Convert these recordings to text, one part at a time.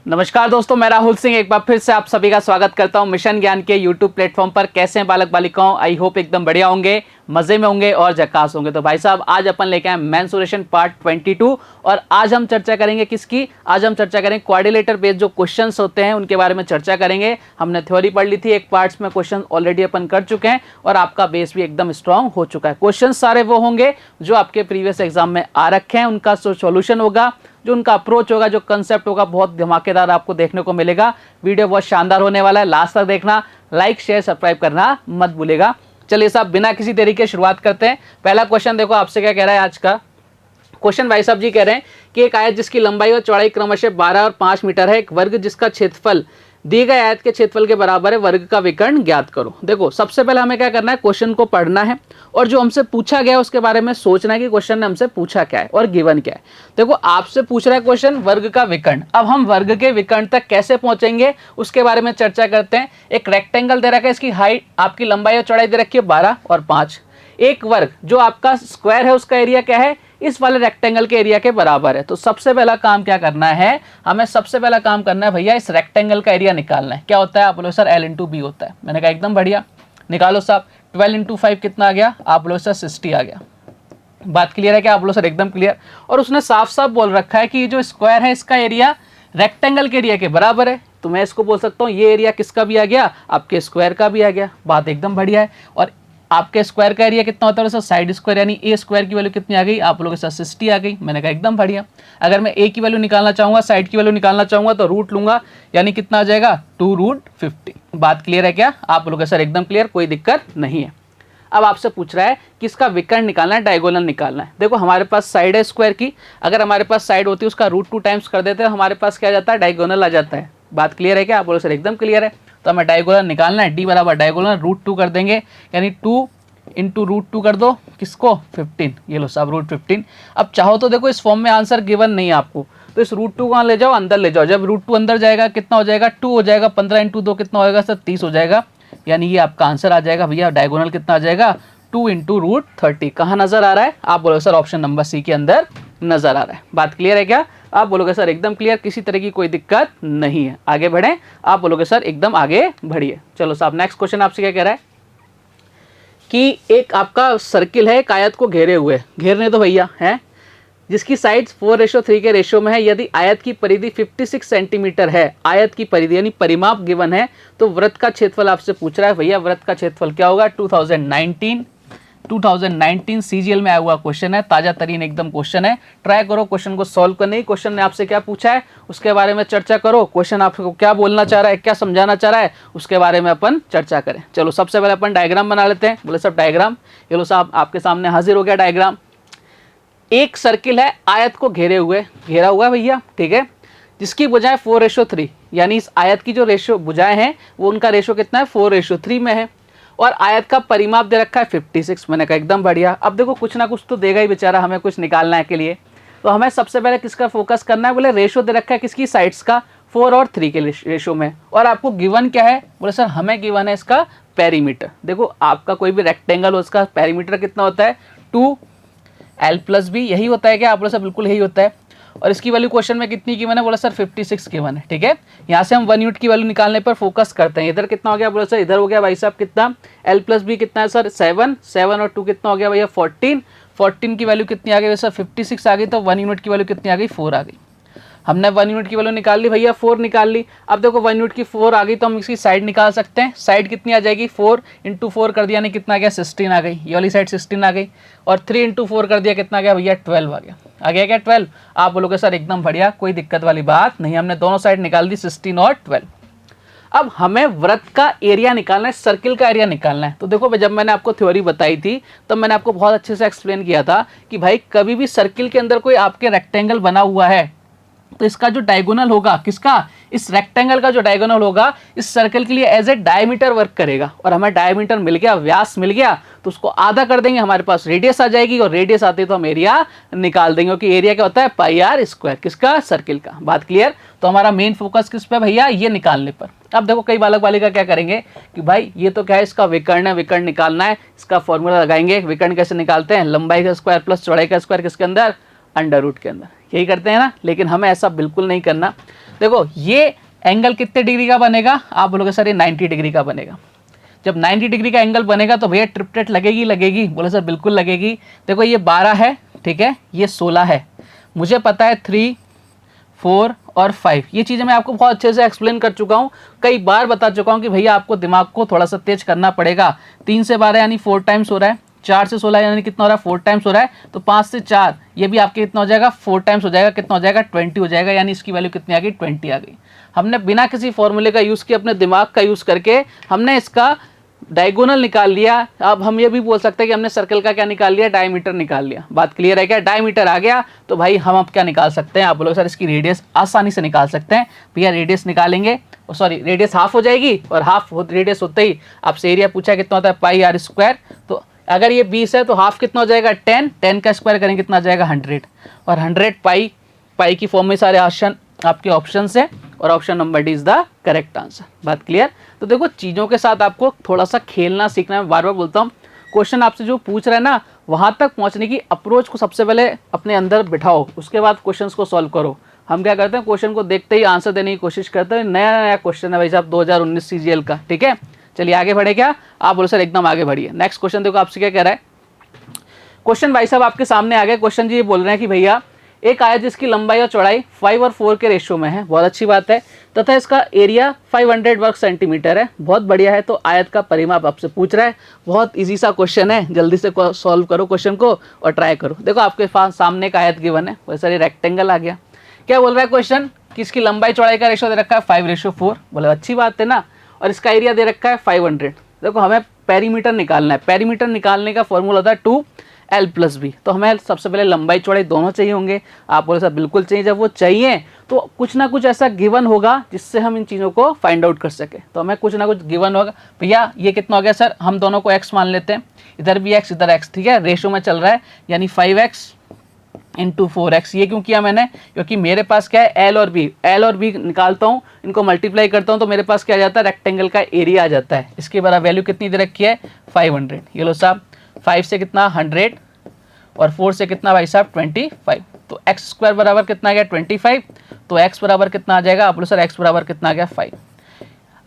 नमस्कार दोस्तों, मैं राहुल सिंह एक बार फिर से आप सभी का स्वागत करता हूं मिशन ज्ञान के यूट्यूब प्लेटफॉर्म पर। कैसे हैं बालक बालिकाओं? आई होप एकदम बढ़िया होंगे, मजे में होंगे और झकास होंगे। तो भाई साहब, आज अपन लेके आए मेंसुरेशन पार्ट 22 और आज हम चर्चा करेंगे किसकी? आज हम चर्चा करेंगे क्वाड्रिलेटर बेस्ड जो क्वेश्चंस होते हैं उनके बारे में चर्चा करेंगे। हमने थ्योरी पढ़ ली थी, एक पार्ट्स में क्वेश्चन ऑलरेडी अपन कर चुके हैं और आपका बेस भी एकदम स्ट्रांग हो चुका है। क्वेश्चन सारे वो होंगे जो आपके प्रीवियस एग्जाम में आ रखे हैं, उनका सोल्यूशन होगा, जो उनका अप्रोच होगा, जो कंसेप्ट होगा, बहुत धमाकेदार आपको देखने को मिलेगा। वीडियो बहुत शानदार होने वाला है, लास्ट तक देखना, लाइक शेयर सब्सक्राइब करना मत भूलेगा। चलिए साहब, बिना किसी देरी के शुरुआत करते हैं। पहला क्वेश्चन देखो, आपसे क्या कह रहा है आज का क्वेश्चन। भाई साहब जी कह रहे हैं कि एक आयत जिसकी लंबाई और चौड़ाई क्रमशः 12 और 5 मीटर है, एक वर्ग जिसका क्षेत्रफल दिए गए आयत के क्षेत्रफल के बराबर है, वर्ग का विकर्ण ज्ञात करो। देखो, सबसे पहले हमें क्या करना है, क्वेश्चन को पढ़ना है और जो हमसे पूछा गया उसके बारे में सोचना है कि क्वेश्चन ने हमसे पूछा क्या है और गिवन क्या है। देखो, आपसे पूछ रहा है क्वेश्चन वर्ग का विकर्ण। अब हम वर्ग के विकर्ण तक कैसे पहुंचेंगे उसके बारे में चर्चा करते हैं। एक रेक्टेंगल दे रखा है, इसकी हाइट, आपकी लंबाई और चौड़ाई दे रखी है 12 और 5। एक वर्ग जो आपका स्क्वायर है उसका एरिया क्या है, इस वाले रेक्टेंगल के एरिया के बराबर है। तो सबसे पहला काम क्या करना है, हमें सबसे पहला काम करना है भैया, इस रेक्टेंगल का एरिया निकालना है। क्या होता है? आप बोलो सर L इंटू बी होता है। मैंने कहा एकदम बढ़िया, निकालो साहब। 12 इंटू 5 कितना आ गया? आप बोलो सर 60 आ गया। बात क्लियर है क्या? आप बोलो सर एकदम क्लियर। और उसने साफ साफ बोल रखा है कि ये जो स्क्वायर है इसका एरिया रेक्टेंगल के एरिया के बराबर है। तो मैं इसको बोल सकता हूँ ये एरिया किसका भी आ गया, आपके स्क्वायर का भी आ गया। बात एकदम बढ़िया है। और आपके स्क्वायर का एरिया कितना होता है सर? साइड स्क्वायर, यानी ए स्क्वायर की वैल्यू कितनी आ गई? आप लोगों के साथ 60 आ गई। मैंने कहा एकदम बढ़िया। अगर मैं ए की वैल्यू निकालना चाहूँगा, साइड की वैल्यू निकालना चाहूँगा तो रूट लूंगा, यानी कितना आ जाएगा? 2√50। बात क्लियर है क्या? आप लोगों के सर एकदम क्लियर, कोई दिक्कत नहीं है। अब आपसे पूछ रहा है कि इसका विकर्ण निकालना है, डायगोनल निकालना है। देखो, हमारे पास साइड है स्क्वायर की, अगर हमारे पास साइड होती है उसका √2 टाइम्स कर देते हैं, हमारे पास क्या आ जाता है? डायगोनल आ जाता है। बात क्लियर है क्या? आप बोलो सर एकदम क्लियर है। तो हमें डायगोनल निकालना है, डी बराबर डायगोनल √2 कर देंगे, यानी 2 इंटू √2 कर दो, किसको? 15। ये लो साहब √15। अब चाहो तो देखो, इस फॉर्म में आंसर गिवन नहीं है आपको, तो इस √2 को ले जाओ, अंदर ले जाओ। जब √2 अंदर जाएगा कितना हो जाएगा? 2 हो जाएगा। 15 इंटू 2 कितना होगा सर? 30 हो जाएगा। यानी ये आपका आंसर आ जाएगा भैया। डायगोनल कितना आ जाएगा? 2 इंटू √30। कहाँ नजर आ रहा है? आप बोलोगे सर ऑप्शन नंबर सी के अंदर नजर आ रहा है। बात क्लियर है क्या? आप बोलोगे सर एकदम क्लियर, किसी तरह की कोई दिक्कत नहीं है। आगे बढ़े, आप बोलोगे सर एकदम आगे बढ़िए। चलो साहब, नेक्स्ट क्वेश्चन आपसे क्या कह रहा है कि एक आपका सर्किल है, एक आयत को घेरे हुए, घेरने तो भैया है, जिसकी साइड्स 4:3 के रेशियो में है। यदि आयत की परिधि 56 सेंटीमीटर है, आयत की परिधि यानी परिमाप गिवन है, तो वृत्त का क्षेत्रफल आपसे पूछ रहा है। भैया वृत्त का क्षेत्रफल क्या होगा? 2019 सीजीएल में आया हुआ क्वेश्चन है, ताजा तरीन एकदम क्वेश्चन है। ट्राई करो क्वेश्चन को सॉल्व करने की। क्वेश्चन ने आपसे क्या पूछा है उसके बारे में चर्चा करो। क्वेश्चन आपको क्या बोलना चाह रहा है, क्या समझाना चाह रहा है, उसके बारे में अपन चर्चा करें। चलो सबसे पहले अपन डायग्राम बना लेते हैं। बोले सब डायग्राम, ये लो साहब आपके सामने हाजिर हो गया डायग्राम। एक सर्किल है, आयत को घेरे हुए, घेरा हुआ है भैया, ठीक है, जिसकी भुजाएं 4:3, यानी इस आयत की जो रेशियो भुजाएं हैं वो उनका रेशियो कितना है? 4:3 में है। और आयत का परिमाप दे रखा है 56। मैंने कहा एकदम बढ़िया। अब देखो, कुछ ना कुछ तो देगा ही बेचारा, हमें कुछ निकालना है के लिए। तो हमें सबसे पहले किसका फोकस करना है? बोले रेशियो दे रखा है किसकी? साइड्स का, 4 और 3 के रेशियो में। और आपको गिवन क्या है? बोले सर हमें गिवन है इसका पेरीमीटर। देखो, आपका कोई भी रेक्टेंगल हो, उसका पेरीमीटर कितना होता है? 2l+b। यही होता है क्या? आप बोले सर बिल्कुल यही होता है। और इसकी वैल्यू क्वेश्चन में कितनी गिवन है? बोला सर 56 गिवन है, ठीक है। यहाँ से हम 1 यूनिट की वैल्यू निकालने पर फोकस करते हैं। इधर कितना हो गया? बोला सर इधर हो गया भाई साहब कितना? l+b कितना है सर? 7 और 2 कितना हो गया भैया? 14 की वैल्यू कितनी आ गई सर? 56 आ गई। तो 1 यूनिट की वैल्यू कितनी आ गई? 4 आ गई। हमने 1 यूनिट की वैल्यू निकाल ली भैया, 4 निकाल ली। अब देखो 1 यूनिट की 4 आ गई तो हम इसकी साइड निकाल सकते हैं। साइड कितनी आ जाएगी? 4 इंटू 4 कर दिया, यानी कितना आ गया? 16 आ गई। ये वाली साइड 16 आ गई। और 3 इंटू 4 कर दिया, कितना आ गया भैया? 12 आ गया। आ गया क्या 12? आप बोलोगे सर एकदम बढ़िया, कोई दिक्कत वाली बात नहीं। हमने दोनों साइड निकाल दी, 16 और 12। अब हमें वृत्त का एरिया निकालना है, सर्किल का एरिया निकालना है। तो देखो, जब मैंने आपको थ्योरी बताई थी तब मैंने आपको बहुत अच्छे से एक्सप्लेन किया था कि भाई कभी भी सर्किल के अंदर कोई आपके रेक्टेंगल बना हुआ है तो इसका जो डायगोनल होगा, किसका? इस रेक्टेंगल का जो डायगोनल होगा इस सर्कल के लिए एज ए डायमीटर वर्क करेगा। और हमें डायमीटर मिल गया, व्यास मिल गया, तो उसको आधा कर देंगे, हमारे पास रेडियस आ जाएगी। और रेडियस आती है तो हम एरिया निकाल देंगे, क्योंकि एरिया क्या होता है? πr²। किसका? सर्किल का। बात क्लियर? तो हमारा मेन फोकस किस पे भैया? ये निकालने पर। अब देखो, कई बालक बालिका क्या करेंगे कि भाई ये तो क्या है, इसका विकर्ण है, विकर्ण निकालना है, इसका फॉर्मूला लगाएंगे। विकर्ण कैसे निकालते हैं? लंबाई का स्क्वायर प्लस चौड़ाई का स्क्वायर, किसके अंदर? अंडर रूट के अंदर। यही करते हैं ना। लेकिन हमें ऐसा बिल्कुल नहीं करना। देखो ये एंगल कितने डिग्री का बनेगा, आप बोलोगे सर ये 90 डिग्री का बनेगा। जब 90 डिग्री का एंगल बनेगा तो भैया ट्रिप्टेट लगेगी लगेगी, बोले सर बिल्कुल लगेगी। देखो ये 12 है, ठीक है, ये 16 है, मुझे पता है 3, 4 और 5, ये चीज़ें मैं आपको बहुत अच्छे से एक्सप्लेन कर चुका हूँ, कई बार बता चुका हूँ कि भैया आपको दिमाग को थोड़ा सा तेज करना पड़ेगा। 3 से 12 यानी 4 टाइम्स हो रहा है, 4 से 16 यानी कितना हो रहा है 4 टाइम्स हो रहा है, तो 5 से 4 ये भी आपके कितना हो जाएगा 4 टाइम्स हो जाएगा, कितना हो जाएगा 20 हो जाएगा, यानी इसकी वैल्यू कितनी आ गई 20 आ गई। हमने बिना किसी फॉर्मूले का यूज़ किए, अपने दिमाग का यूज़ करके हमने इसका डायगोनल निकाल लिया। अब हम ये भी बोल सकते हैं कि हमने सर्कल का क्या निकाल लिया, डायमीटर निकाल लिया। बात क्लियर है क्या, डायमीटर आ गया तो भाई हम अब क्या निकाल सकते हैं, आप बोलोगे सर इसकी रेडियस आसानी से निकाल सकते हैं। भैया रेडियस निकालेंगे, सॉरी रेडियस हाफ हो जाएगी, और हाफ रेडियस होते ही आपसे एरिया पूछा कितना होता है पाई आर स्क्वायर, तो अगर ये 20 है तो हाफ कितना हो जाएगा 10, 10 का स्क्वायर करेंगे कितना आ जाएगा 100, और 100 पाई की फॉर्म में सारे ऑप्शन आपके ऑप्शन है, और option number D is the correct answer. बात क्लियर। तो देखो चीज़ों के साथ आपको थोड़ा सा खेलना सीखना है, बार बार बोलता हूँ, क्वेश्चन आपसे जो पूछ रहा है ना वहाँ तक पहुँचने की अप्रोच को सबसे पहले अपने अंदर बिठाओ, उसके बाद क्वेश्चन को सॉल्व करो। हम क्या करते हैं, क्वेश्चन को देखते ही आंसर देने की कोशिश करते हैं। नया नया क्वेश्चन है भाई साहब 2019 CGL का, ठीक है। चलिए आगे बढ़े क्या, आप बोलो सर एकदम आगे बढ़िए। नेक्स्ट क्वेश्चन देखो आपसे क्या कह रहा है, क्वेश्चन भाई साहब आपके सामने आ गए। क्वेश्चन जी ये बोल रहे हैं कि भैया एक आयत जिसकी लंबाई और चौड़ाई 5 और 4 के रेशियो में है, बहुत अच्छी बात है, तथा इसका एरिया 500 वर्ग सेंटीमीटर है, बहुत बढ़िया है। तो आयत का परिमाप आपसे पूछ रहा है, बहुत इजी सा क्वेश्चन है, जल्दी से सॉल्व करो क्वेश्चन को और ट्राई करो। देखो आपके पास सामने एक आयत गिवन है, वैसे ये रेक्टेंगल आ गया। क्या बोल रहा है क्वेश्चन कि इसकी लंबाई चौड़ाई का रेशियो दे रखा है 5:4, बोले अच्छी बात है ना, और इसका एरिया दे रखा है 500। देखो हमें पेरीमीटर निकालना है, पेरीमीटर निकालने का फॉर्मूला होता है 2l+b, तो हमें सबसे पहले लंबाई चौड़ाई दोनों चाहिए होंगे। आप बोले सर बिल्कुल चाहिए, जब वो चाहिए तो कुछ ना कुछ ऐसा गिवन होगा जिससे हम इन चीज़ों को फाइंड आउट कर सके, तो हमें कुछ ना कुछ गिवन होगा। भैया ये कितना हो गया सर, हम दोनों को x मान लेते हैं, इधर भी x इधर x, ठीक है, रेशो में चल रहा है, यानी 5x × 4x। ये क्यों किया मैंने, क्योंकि मेरे पास क्या है l और b निकालता हूँ, इनको मल्टीप्लाई करता हूँ तो मेरे पास क्या आ जाता है, रेक्टेंगल का एरिया आ जाता है। इसके बराबर वैल्यू कितनी दे रखी है 500। ये लो साहब 5 से कितना 100 और 4 से कितना भाई साहब 25, तो x स्क्वायर बराबर कितना आ गया 25, तो x बराबर कितना आ जाएगा, आप बोलो सर x बराबर कितना आ गया 5।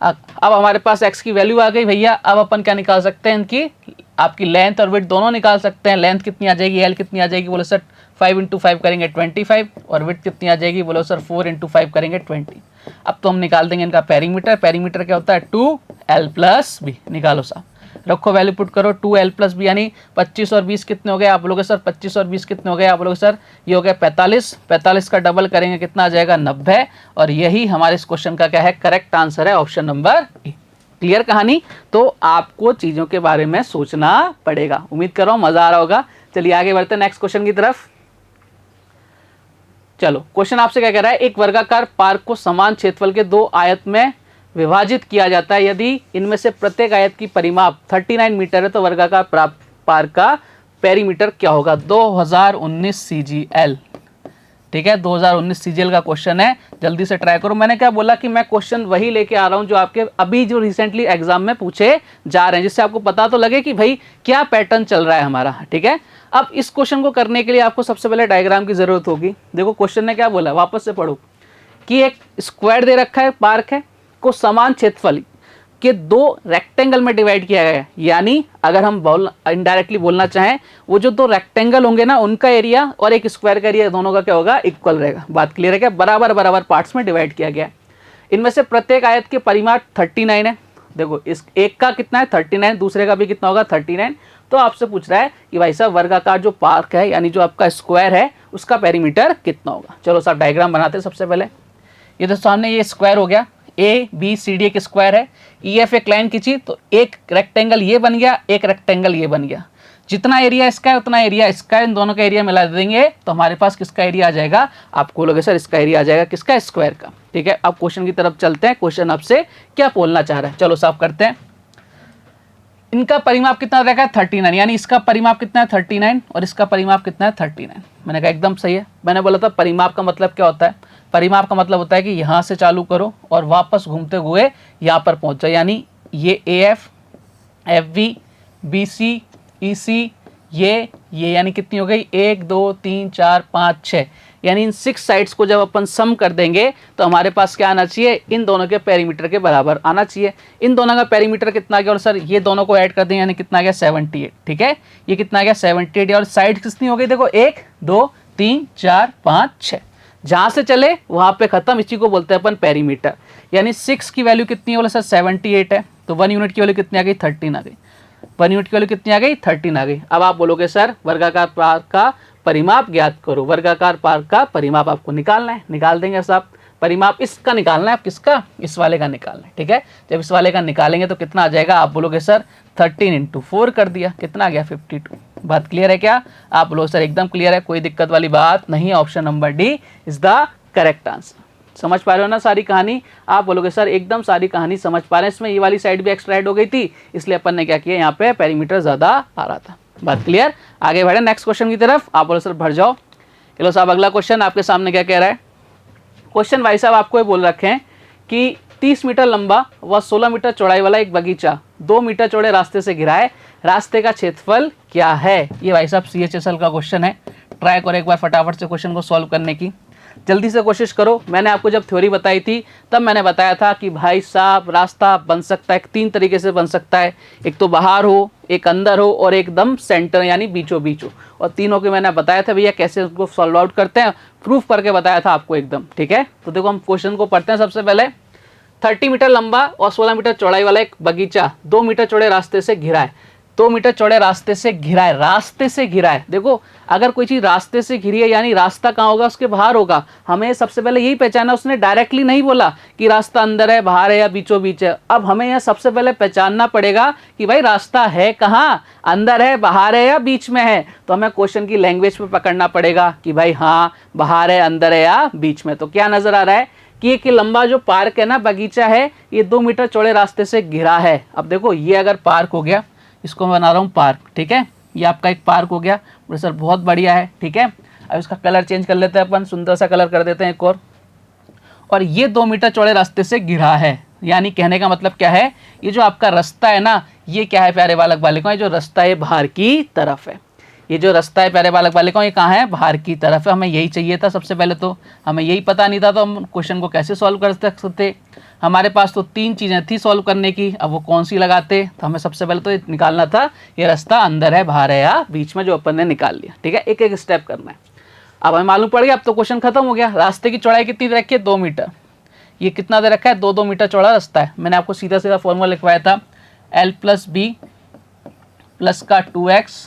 अब हमारे पास x की वैल्यू आ गई भैया, अब अपन क्या निकाल सकते हैं, इनकी आपकी लेंथ और विड्थ दोनों निकाल सकते हैं। लेंथ कितनी आ जाएगी, l कितनी आ जाएगी, बोलो सर 5 × 5 करेंगे 25, और विड्थ कितनी आ जाएगी, बोलो सर 4 × 5 करेंगे 20। अब तो हम निकाल देंगे इनका पेरीमीटर, पेरीमीटर क्या होता है 2l+b, निकालो साहब, रखो वैल्यू पुट करो 2l+b, यानी 25 और 20 कितने हो गए, आप बोलोगे सर 25 और 20 कितने हो गए, आप बोलोगे सर ये हो गया 45, 45 का डबल करेंगे कितना आ जाएगा 90, और यही हमारे इस क्वेश्चन का क्या है करेक्ट आंसर है, ऑप्शन नंबर ए। क्लियर कहानी। तो आपको चीज़ों के बारे में सोचना पड़ेगा, उम्मीद कर रहा हूँ मज़ा आ रहा होगा। चलिए आगे बढ़ते हैं नेक्स्ट क्वेश्चन की तरफ। चलो क्वेश्चन आपसे क्या कह रहा है, एक वर्गाकार पार्क को समान क्षेत्रफल के 2 आयत में विभाजित किया जाता है, यदि इनमें से प्रत्येक आयत की परिमाप 39 मीटर है तो वर्गाकार पार्क का पेरीमीटर क्या होगा। 2019 CGL, ठीक है, 2019 CGL का क्वेश्चन है, जल्दी से ट्राई करो। मैंने क्या बोला कि मैं क्वेश्चन वही लेके आ रहा हूं जो आपके अभी जो रिसेंटली एग्जाम में पूछे जा रहे हैं, जिससे आपको पता तो लगे कि भाई क्या पैटर्न चल रहा है हमारा, ठीक है। अब इस क्वेश्चन को करने के लिए आपको सबसे पहले डायग्राम की जरूरत होगी। देखो क्वेश्चन ने क्या बोला, वापस से पढ़ो, कि एक स्क्वायर दे रखा है, पार्क है, को समान क्षेत्रफल के 2 रेक्टेंगल में डिवाइड किया गया है। यानी अगर हम इनडायरेक्टली बोलना चाहें, वो जो 2 रेक्टेंगल होंगे ना उनका एरिया और एक स्क्वायर का एरिया दोनों का क्या होगा, इक्वल रहेगा। बात क्लियर है क्या, बराबर बराबर पार्ट्स में डिवाइड किया गया है। इनमें से प्रत्येक आयत के परिमाप 39 है। देखो इस एक का कितना है 39, दूसरे का भी कितना होगा 39। तो आपसे पूछ रहा है कि भाई साहब वर्गाकार जो पार्क है यानी जो आपका स्क्वायर है उसका पेरीमीटर कितना होगा। चलो साहब डायग्राम बनाते हैं। सबसे पहले ये तो सामने ये स्क्वायर हो गया, ABCD एक स्क्वायर है, EF एक लाइन खींची तो एक रेक्टेंगल ये बन गया, एक रेक्टेंगल ये बन गया। जितना एरिया इसका है उतना एरिया इसका है, इन दोनों का एरिया मिला देंगे तो हमारे पास किसका एरिया आ जाएगा, आपको बोलोगे सर इसका एरिया आ जाएगा किसका, स्क्वायर का। ठीक है, अब क्वेश्चन की तरफ चलते हैं। क्वेश्चन आपसे क्या बोलना चाह रहा है, चलो साफ करते हैं। इनका परिमाप कितना रहेगा 39, यानी इसका परिमाप कितना है 39 और इसका परिमाप कितना है 39। मैंने कहा एकदम सही है। मैंने बोला था परिमाप का मतलब क्या होता है, परिमाप का मतलब होता है कि यहाँ से चालू करो और वापस घूमते हुए यहाँ पर पहुँच जाए। यानी ये AF, FV, BC, EC, ये यानी कितनी हो गई 1 2 3 4 5 6, यानी इन 6 साइड्स को जब अपन सम कर देंगे तो हमारे पास क्या आना चाहिए, इन दोनों के पेरीमीटर के बराबर आना चाहिए। इन दोनों का पेरीमीटर कितना गया, और सर ये दोनों को ऐड कर दें यानी कितना गया 78, ठीक है। ये कितना गया 78, और साइड कितनी हो गई देखो 1 2 3 4 5 6, जहां से चले वहां पे खत्म, इसी को बोलते हैं अपन पेरीमीटर। यानी 6 की वैल्यू कितनी है बोले सर 78 है, तो 1 यूनिट की वैल्यू कितनी आ गई 13 आ गई। 1 यूनिट की वैल्यू कितनी आ गई 13 आ गई। अब आप बोलोगे सर वर्गाकार पार्क का परिमाप ज्ञात करो। वर्गाकार पार्क का परिमाप आपको निकालना है, निकाल देंगे साहब। परिमाप इसका निकालना है, किसका, इस वाले का निकालना है, ठीक है। जब इस वाले का निकालेंगे तो कितना आ जाएगा, आप बोलोगे सर 13 × 4 कर दिया, कितना आ गया 52। बात क्लियर है क्या, आप बोलो सर एकदम क्लियर है, कोई दिक्कत वाली बात नहीं है। Option number D is the correct answer. समझ पा रहे हो ना सारी कहानी, आप बोलोगे सर एकदम सारी कहानी समझ पा रहे हैं। इसमें ये वाली साइड भी एक्स्ट्रा ऐड हो गई थी, इसलिए अपन ने क्या किया, यहाँ पे पेरीमीटर ज्यादा आ रहा था। बात क्लियर, आगे बढ़े नेक्स्ट क्वेश्चन की तरफ। आप बोलो सर भर जाओ। चलो साहब अगला क्वेश्चन आपके सामने क्या कह रहा है। क्वेश्चन भाई साहब आपको ये बोल रखे हैं कि 30 मीटर लंबा व 16 मीटर चौड़ाई वाला एक बगीचा 2 मीटर चौड़े रास्ते से घिरा है, रास्ते का क्षेत्रफल क्या है। ये भाई साहब CHSL का क्वेश्चन है। ट्राई करो एक बार फटाफट से क्वेश्चन को सॉल्व करने की, जल्दी से कोशिश करो। मैंने आपको जब थ्योरी बताई थी तब मैंने बताया था कि भाई साहब रास्ता बन सकता है 3 तरीके से बन सकता है, एक तो बाहर हो, एक अंदर हो, और एकदम सेंटर यानी बीचों बीच हो। और तीनों के मैंने बताया था भैया कैसे उसको सॉल्व आउट करते हैं, प्रूफ करके बताया था आपको एकदम, ठीक है। तो देखो हम क्वेश्चन को पढ़ते हैं। सबसे पहले 30 मीटर लंबा और 16 मीटर चौड़ाई वाला एक बगीचा 2 मीटर चौड़े रास्ते से घिरा है। 2 मीटर चौड़े रास्ते से घिरा है, रास्ते से घिरा है। देखो अगर कोई चीज रास्ते से घिरी है यानी रास्ता कहाँ होगा, उसके बाहर होगा। हमें सबसे पहले यही पहचाना, उसने डायरेक्टली नहीं बोला कि रास्ता अंदर है, बाहर है या बीचों बीच है। अब हमें यह सबसे पहले पहचानना पड़ेगा कि भाई रास्ता है कहाँ, अंदर है, बाहर है या बीच में है। तो हमें क्वेश्चन की लैंग्वेज पे पकड़ना पड़ेगा कि भाई हाँ बाहर है, अंदर है या बीच में। तो क्या नजर आ रहा है कि एक लंबा जो पार्क है ना, बगीचा है, ये 2 मीटर चौड़े रास्ते से घिरा है। अब देखो ये अगर पार्क हो गया, इसको मैं बना रहा हूँ पार्क, ठीक है। ये आपका एक पार्क हो गया, बोले सर बहुत बढ़िया है, ठीक है। अब इसका कलर चेंज कर लेते हैं अपन, सुंदर सा कलर कर देते हैं एक और ये 2 मीटर चौड़े रास्ते से घिरा है। यानी कहने का मतलब क्या है, ये जो आपका रास्ता है ना, ये क्या है प्यारे बालक बालिकाओं, ये जो रास्ता है बाहर की तरफ है। ये जो रास्ता है प्यारे बालक बालिकाओं, ये कहाँ है, बाहर की तरफ है। हमें यही चाहिए था सबसे पहले, तो हमें यही पता नहीं था तो हम क्वेश्चन को कैसे सॉल्व कर सकते। हमारे पास तो 3 चीज़ें थी सॉल्व करने की, अब वो कौन सी लगाते। तो हमें सबसे पहले तो ये निकालना था ये रास्ता अंदर है, बाहर है या बीच में, जो अपन ने निकाल लिया, ठीक है। एक एक स्टेप करना है। अब हमें मालूम पड़ गया, अब तो क्वेश्चन खत्म हो गया। रास्ते की चौड़ाई कितनी दे रखी है, 2 मीटर। ये कितना दे रखा है, 2 मीटर चौड़ा रास्ता है। मैंने आपको सीधा सीधा फॉर्मूला लिखवाया था, L + B प्लस का 2x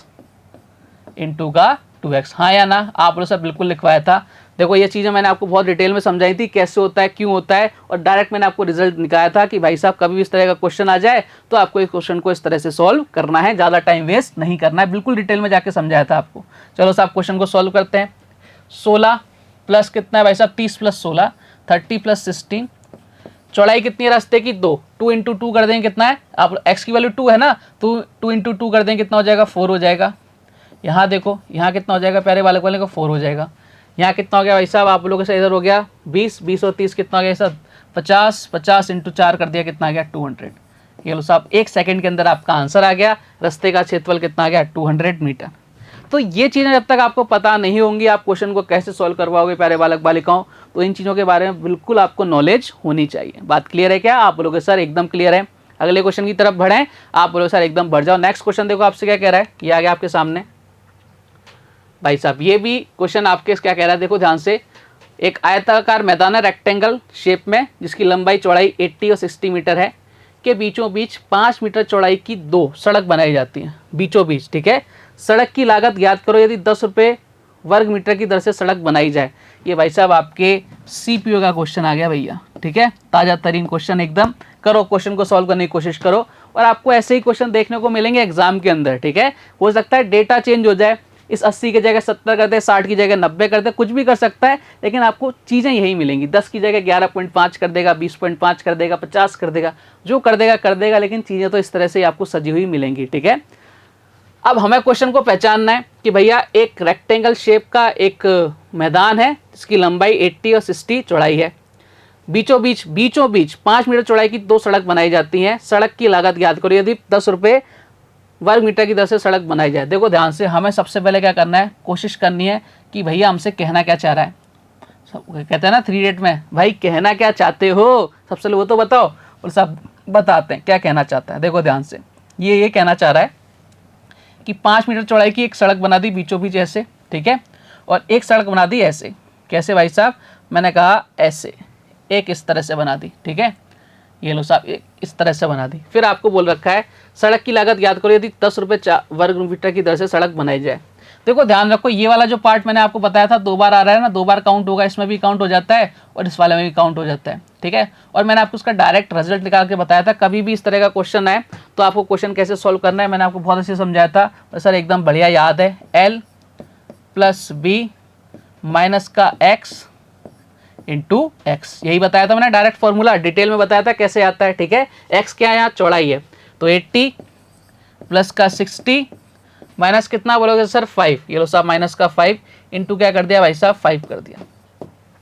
इंटू का 2x, हाँ या ना। आप लोग सब बिल्कुल लिखवाया था। देखो ये चीज़ें मैंने आपको बहुत डिटेल में समझाई थी, कैसे होता है, क्यों होता है, और डायरेक्ट मैंने आपको रिजल्ट निकाला था कि भाई साहब कभी भी इस तरह का क्वेश्चन आ जाए तो आपको इस क्वेश्चन को इस तरह से सॉल्व करना है, ज़्यादा टाइम वेस्ट नहीं करना है। बिल्कुल डिटेल में जाके समझाया था आपको। चलो साहब क्वेश्चन को सॉल्व करते हैं। 16 प्लस कितना है भाई साहब, 30 + 16 30 + 16। चौड़ाई कितनी है रास्ते की, 2 × 2 कर देंगे कितना है, आप x की वैल्यू 2 है ना, तो 2 × 2 कर देंगे कितना हो जाएगा, 4 हो जाएगा। यहाँ देखो यहाँ कितना हो जाएगा प्यारे बालक वाले को, 4 हो जाएगा। यहाँ कितना हो गया भाई साहब, आप लोगों से इधर हो गया 20 20 और 30 कितना हो गया सर, 50 50 × 4 कर दिया, कितना आ गया 200। ये लो साहब 1 सेकंड के अंदर आपका आंसर आ गया। रास्ते का क्षेत्रफल कितना आ गया, 200 मीटर। तो ये चीज़ें जब तक आपको पता नहीं होंगी, आप क्वेश्चन को कैसे सॉल्व करवाओगे प्यारे बालक बालिकाओं, तो इन चीज़ों के बारे में बिल्कुल आपको नॉलेज होनी चाहिए। बात क्लियर है क्या, आप बोलोगे सर एकदम क्लियर है। अगले क्वेश्चन की तरफ बढ़ें, आप बोलोगे सर एकदम बढ़ जाओ। नेक्स्ट क्वेश्चन देखो आपसे क्या कह रहा है, ये आ गया आपके सामने भाई साहब। ये भी क्वेश्चन आपके क्या कह रहा है, देखो ध्यान से। एक आयताकार मैदान है रेक्टेंगल शेप में, जिसकी लंबाई चौड़ाई 80 और 60 मीटर है, के बीचों बीच 5 मीटर चौड़ाई की 2 सड़क बनाई जाती हैं, बीचों बीच, ठीक है। सड़क की लागत ज्ञात करो यदि 10 रुपये वर्ग मीटर की दर से सड़क बनाई जाए। ये भाई साहब आपके CPO का क्वेश्चन आ गया भैया, ठीक है। ताज़ा तरीन क्वेश्चन एकदम। करो क्वेश्चन को सॉल्व करने की कोशिश करो, और आपको ऐसे ही क्वेश्चन देखने को मिलेंगे एग्जाम के अंदर, ठीक है। हो सकता है डेटा चेंज हो जाए, इस 80 की जगह 70 कर दे, 60 की जगह 90 कर दे, कुछ भी कर सकता है, लेकिन आपको चीज़ें यही मिलेंगी। 10 की जगह 11.5 कर देगा, 20.5 कर देगा, 50 कर देगा, जो कर देगा कर देगा, लेकिन चीज़ें तो इस तरह से आपको सजी हुई मिलेंगी, ठीक है। अब हमें क्वेश्चन को पहचानना है कि भैया एक रेक्टेंगल शेप का एक मैदान है, जिसकी लंबाई 80 और 60 चौड़ाई है, बीचों बीच 5 मीटर चौड़ाई की 2 सड़क बनाई जाती हैं। सड़क की लागत ज्ञात करो यदि 10 रुपये वर्ग मीटर की दर से सड़क बनाई जाए। देखो ध्यान से, हमें सबसे पहले क्या करना है, कोशिश करनी है कि भैया हमसे कहना क्या चाह रहा है। सब कहते हैं ना 3 में, भाई कहना क्या चाहते हो सबसे पहले वो तो बताओ। और सब बताते हैं क्या कहना चाहता है। देखो ध्यान से, ये कहना चाह रहा है कि 5 मीटर चौड़ाई की एक सड़क बना दी बीचों बीच ऐसे, ठीक है, और एक सड़क बना दी ऐसे। कैसे भाई साहब? मैंने कहा ऐसे, एक इस तरह से बना दी, ठीक है, ये लो साहब, एक इस तरह से बना दी। फिर आपको बोल रखा है सड़क की लागत याद करो यदि 10 रुपये वर्ग मीटर की दर से सड़क बनाई जाए। देखो ध्यान रखो, ये वाला जो पार्ट मैंने आपको बताया था 2 बार आ रहा है ना, 2 बार काउंट होगा, इसमें भी काउंट हो जाता है और इस वाले में भी काउंट हो जाता है, ठीक है। और मैंने आपको उसका डायरेक्ट रिजल्ट निकाल के बताया था। कभी भी इस तरह का क्वेश्चन आए तो आपको क्वेश्चन कैसे सॉल्व करना है मैंने आपको बहुत अच्छे से समझाया था। और सर एकदम बढ़िया याद है, L + B माइनस का x इंटू एक्स, यही बताया था मैंने, डायरेक्ट फॉर्मूला डिटेल में बताया था कैसे आता है, ठीक है। x क्या है यहाँ? चौड़ाई है, तो 80 प्लस का 60 माइनस कितना बोलोगे सर? 5। ये लो साहब माइनस का 5 इंटू क्या कर दिया भाई साहब? 5 कर दिया।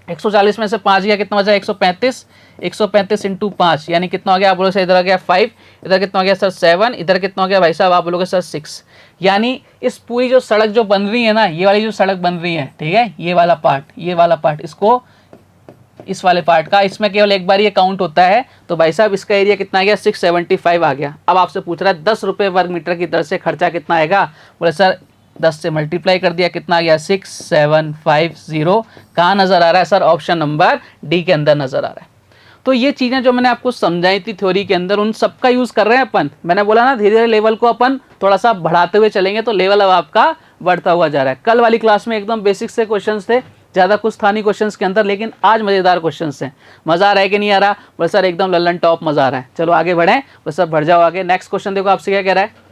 140 में से 5 गया, कितना बचा? 135। 135 इंटू 5 यानी कितना हो गया? आप बोलोगे सर इधर आ गया 5, इधर कितना हो गया सर 7, इधर कितना हो गया भाई साहब? आप बोलोगे सर 6। यानी इस पूरी जो सड़क जो बन रही है ना, ये वाली जो सड़क बन रही है, ठीक है, ये वाला पार्ट, इसको इस वाले पार्ट का, इसमें केवल एक बार ये काउंट होता है। तो भाई साहब इसका एरिया कितना आ गया? 675 आ गया। अब आपसे पूछ रहा है 10 रुपये वर्ग मीटर की दर से खर्चा कितना आएगा? बोले सर 10 से मल्टीप्लाई कर दिया, कितना आ गया? 6750। कहाँ नज़र आ रहा है सर? ऑप्शन नंबर डी के अंदर नज़र आ रहा है। तो ये चीज़ें जो मैंने आपको समझाई थी थ्योरी के अंदर, उन सबका यूज़ कर रहे हैं अपन। मैंने बोला ना धीरे धीरे लेवल को अपन थोड़ा सा बढ़ाते हुए चलेंगे तो लेवल अब आपका बढ़ता हुआ जा रहा है। कल वाली क्लास में एकदम बेसिक से क्वेश्चंस थे, ज़्यादा कुछ था नहीं क्वेश्चंस के अंदर, लेकिन आज मज़ेदार क्वेश्चंस हैं। मज़ा आ रहा है कि नहीं आ रहा? बोले सर एकदम लल्लन टॉप मज़ा आ रहा है। चलो आगे बढ़ें, बोले सर बढ़ जाओ आगे। नेक्स्ट क्वेश्चन देखो आपसे क्या कह रहा है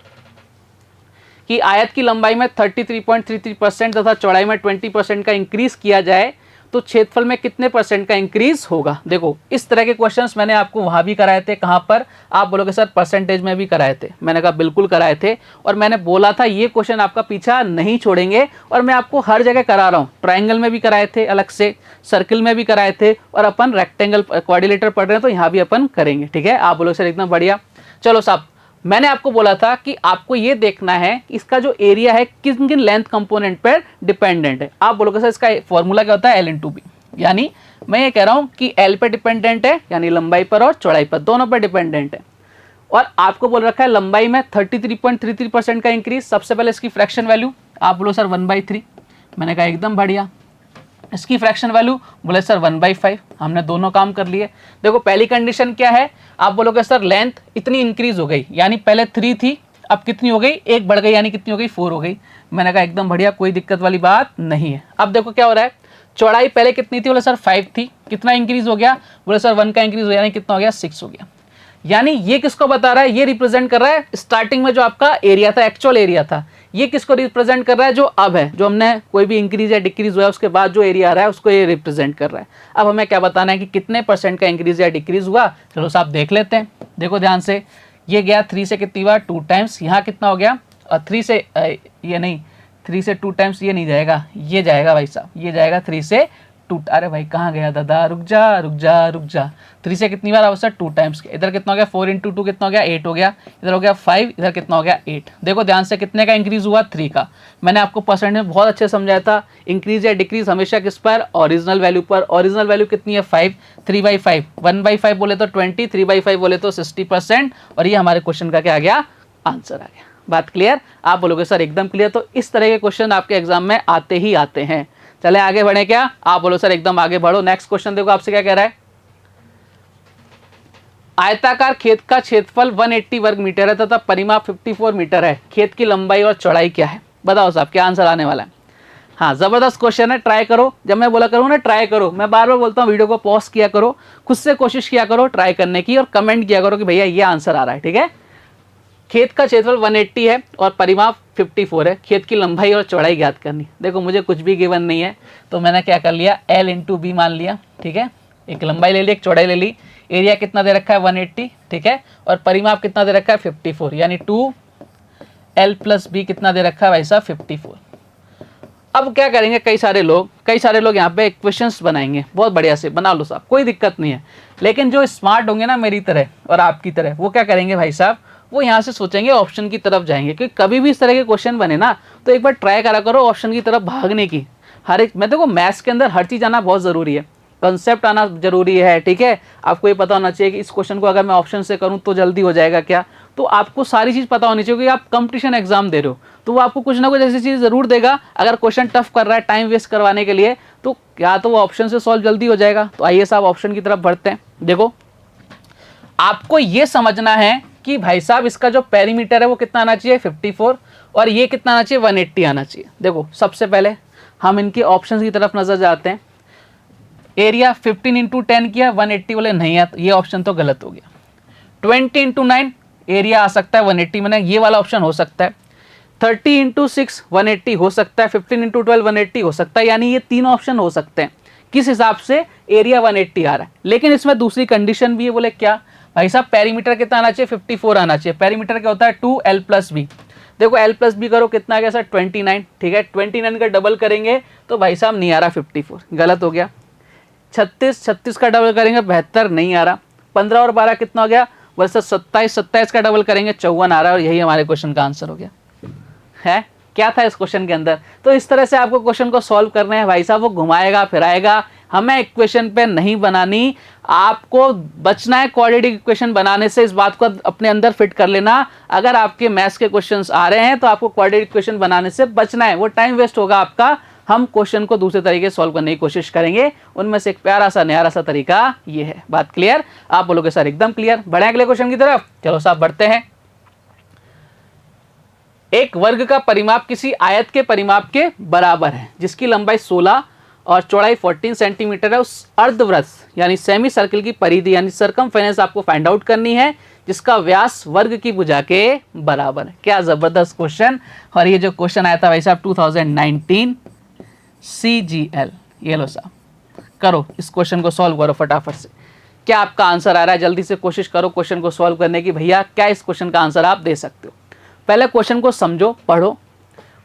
कि आयत की लंबाई में 33.33% तथा चौड़ाई में 20% का इंक्रीज किया जाए तो क्षेत्रफल में कितने % का इंक्रीज होगा? देखो इस तरह के क्वेश्चंस मैंने आपको वहां भी कराए थे। कहां पर? आप बोलोगे सर परसेंटेज में भी कराए थे। मैंने कहा बिल्कुल कराए थे, और मैंने बोला था ये क्वेश्चन आपका पीछा नहीं छोड़ेंगे, और मैं आपको हर जगह करा रहा हूँ। ट्राइंगल में भी कराए थे अलग से, सर्किल में भी कराए थे, और अपन रेक्टेंगल क्वाड्रिलेटर पढ़ रहे हैं तो यहाँ भी अपन करेंगे, ठीक है। आप बोलो सर एकदम बढ़िया। चलो साहब, मैंने आपको बोला था कि आपको ये देखना है इसका जो एरिया है किन किन लेंथ कंपोनेंट पर डिपेंडेंट है। आप बोलोगे सर इसका फॉर्मूला क्या होता है? L × B। यानी मैं ये कह रहा हूं कि L पे डिपेंडेंट है, यानी लंबाई पर और चौड़ाई पर, दोनों पर डिपेंडेंट है। और आपको बोल रखा है लंबाई में 33.33% का इंक्रीज। सबसे पहले इसकी फ्रैक्शन वैल्यू, आप बोलो सर 1/3। मैंने कहा एकदम बढ़िया। इसकी फ्रैक्शन वैल्यू बोले सर 1/5। हमने दोनों काम कर लिए। देखो पहली कंडीशन क्या है? आप बोलोगे सर लेंथ इतनी इंक्रीज हो गई, यानी पहले 3 थी, अब कितनी हो गई? 1 बढ़ गई, यानी कितनी हो गई? 4 हो गई। मैंने कहा एकदम बढ़िया, कोई दिक्कत वाली बात नहीं है। अब देखो क्या हो रहा है, चौड़ाई पहले कितनी थी? बोले सर 5 थी, कितना इंक्रीज हो गया? बोले सर 1 का इंक्रीज हो गया, यानी कितना हो गया? 6 हो गया। यानी ये किसको बता रहा है? ये रिप्रेजेंट कर रहा है स्टार्टिंग में जो आपका एरिया था, एक्चुअल एरिया था। ये किसको रिप्रेजेंट कर रहा है? जो अब है, जो हमने कोई भी इंक्रीज या डिक्रीज हुआ है उसके बाद जो एरिया आ रहा है उसको ये रिप्रेजेंट कर रहा है। अब हमें क्या बताना है कि कितने % का इंक्रीज या डिक्रीज हुआ। चलो साहब देख लेते हैं। देखो ध्यान से, ये गया 3 से कितनी बार? 2 टाइम्स। यहाँ कितना हो गया? 3 से ये नहीं, 3 से 2 टाइम्स ये नहीं जाएगा, ये जाएगा भाई साहब, ये जाएगा 3 से 2। अरे भाई कहाँ गया दादा? रुक जा रुक जा रुक जा। 3 से कितनी बार? अवसर 2 टाइम्स के। इधर कितना हो गया? 4 × 2 कितना हो गया? 8 हो गया। इधर हो गया 5, इधर कितना हो गया? 8। देखो ध्यान से, कितने का इंक्रीज हुआ? 3 का। मैंने आपको परसेंट में बहुत अच्छे समझाया था। इंक्रीज या डिक्रीज हमेशा किस पर? ओरिजिनल वैल्यू पर। ओरिजिनल वैल्यू कितनी है? 5। 3/5, 1/5 बोले तो 20, 3/5 बोले तो 60%। और ये हमारे क्वेश्चन का क्या आ गया? आंसर आ गया। बात क्लियर? आप बोलोगे सर एकदम क्लियर। तो इस तरह के क्वेश्चन आपके एग्जाम में आते ही आते हैं। चले आगे बढ़े क्या? आप बोलो सर एकदम आगे बढ़ो। नेक्स्ट क्वेश्चन देखो आपसे क्या कह रहा है। आयताकार खेत का क्षेत्रफल 180 वर्ग मीटर है तथा परिमाप 54 मीटर है। खेत की लंबाई और चौड़ाई क्या है? बताओ साहब क्या आंसर आने वाला है? हाँ जबरदस्त क्वेश्चन है, ट्राई करो। जब मैं बोला करूँ ना ट्राई करो, मैं बार बार बोलता हूँ वीडियो को पॉज किया करो, खुद से कोशिश किया करो ट्राई करने की, और कमेंट किया करो कि भैया ये आंसर आ रहा है, ठीक है। खेत का क्षेत्रफल 180 है और परिमाप 54 है। खेत की लंबाई और चौड़ाई ज्ञात करनी। देखो मुझे कुछ भी गिवन नहीं है, तो मैंने क्या कर लिया? L × B मान लिया, ठीक है। एक लंबाई ले ली, एक चौड़ाई ले ली। एरिया कितना दे रखा है? 180, ठीक है। और परिमाप कितना दे रखा है? 54, यानी 2L + B कितना दे रखा है भाई साहब? 54। अब क्या करेंगे? कई सारे लोग यहाँ पे क्वेश्चंस बनाएंगे। बहुत बढ़िया से बना लो साहब, कोई दिक्कत नहीं है। लेकिन जो स्मार्ट होंगे ना मेरी तरह और आपकी तरह, वो क्या करेंगे भाई साहब? वो यहाँ से सोचेंगे, ऑप्शन की तरफ जाएंगे। क्योंकि कभी भी इस तरह के क्वेश्चन बने ना, तो एक बार ट्राई करा करो ऑप्शन की तरफ भागने की। हर एक, मैं देखो मैथ्स के अंदर हर चीज़ आना बहुत ज़रूरी है, कंसेप्ट आना जरूरी है, ठीक है। आपको ये पता होना चाहिए कि इस क्वेश्चन को अगर मैं ऑप्शन से करूं तो जल्दी हो जाएगा क्या, तो आपको सारी चीज़ पता होनी चाहिए कि आप कंपटीशन एग्जाम दे रहे हो, तो वो आपको कुछ ना कुछ ऐसी चीज़ ज़रूर देगा। अगर क्वेश्चन टफ कर रहा है टाइम वेस्ट करवाने के लिए, तो या तो वो ऑप्शन से सॉल्व जल्दी हो जाएगा। तो आइए साहब ऑप्शन की तरफ बढ़ते हैं। देखो आपको ये समझना है कि भाई साहब इसका जो पेरीमीटर है वो कितना आना चाहिए 54, और ये कितना आना चाहिए 180 आना चाहिए। देखो सबसे पहले हम इनके ऑप्शन की तरफ नजर जाते हैं। एरिया 15 इंटू 10 किया, 180 बोले नहीं है, तो ये ऑप्शन तो गलत हो गया। 20 इंटू 9 एरिया आ सकता है 180 में, ये वाला ऑप्शन हो सकता है। 30 इंटू 6 180 हो सकता है, 15 इंटू 12 180 हो सकता है, यानी ये तीन ऑप्शन हो सकते हैं। किस हिसाब से एरिया 180 आ रहा है, लेकिन इसमें दूसरी कंडीशन भी है। बोले क्या भाई साहब, पेरीमीटर कितना आना चाहिए 54 आना चाहिए। पेरीमीटर क्या होता है 2l प्लस बी। देखो l प्लस बी करो कितना आ गया सर 29, ठीक है। 29 का डबल करेंगे तो भाई साहब नहीं आ रहा 54, गलत हो गया। 36 का डबल करेंगे 72, नहीं आ रहा। 15 और 12 कितना हो गया, बस 27 का डबल करेंगे 54 आ रहा है, और यही हमारे क्वेश्चन का आंसर हो गया है। क्या था इस क्वेश्चन के अंदर, तो इस तरह से आपको क्वेश्चन को सॉल्व करना है भाई साहब। वो घुमाएगा फिराएगा, हमें इक्वेशन पे नहीं बनानी, आपको बचना है क्वाड्रेटिक इक्वेशन बनाने से। इस बात को अपने अंदर फिट कर लेना, अगर आपके मैथ्स के क्वेश्चंस आ रहे हैं तो आपको क्वाड्रेटिक इक्वेशन बनाने से बचना है, वो टाइम वेस्ट होगा आपका। हम क्वेश्चन को दूसरे तरीके से सॉल्व करने की कोशिश करेंगे, उनमें से एक प्यारा सा न्यारा सा तरीका ये है। बात क्लियर, आप बोलोगे सर एकदम क्लियर। बढ़े अगले क्वेश्चन की तरफ, चलो साहब बढ़ते हैं। एक वर्ग का परिमाप किसी आयत के परिमाप के बराबर है जिसकी लंबाई 16 और चौड़ाई 14 सेंटीमीटर है। उस अर्धवृत्त यानी सेमी सर्किल की परिधि यानी सरकमफेरेंस आपको फाइंड आउट करनी है जिसका व्यास वर्ग की भुजा के बराबर है। क्या जबरदस्त क्वेश्चन, और ये जो क्वेश्चन आया था भाई साहब 2019 CGL। ये लो साहब, करो इस क्वेश्चन को सॉल्व करो फटाफट से। क्या आपका आंसर आ रहा है, जल्दी से कोशिश करो क्वेश्चन को सॉल्व करने की। भैया क्या इस क्वेश्चन का आंसर आप दे सकते हो, पहले क्वेश्चन को समझो पढ़ो।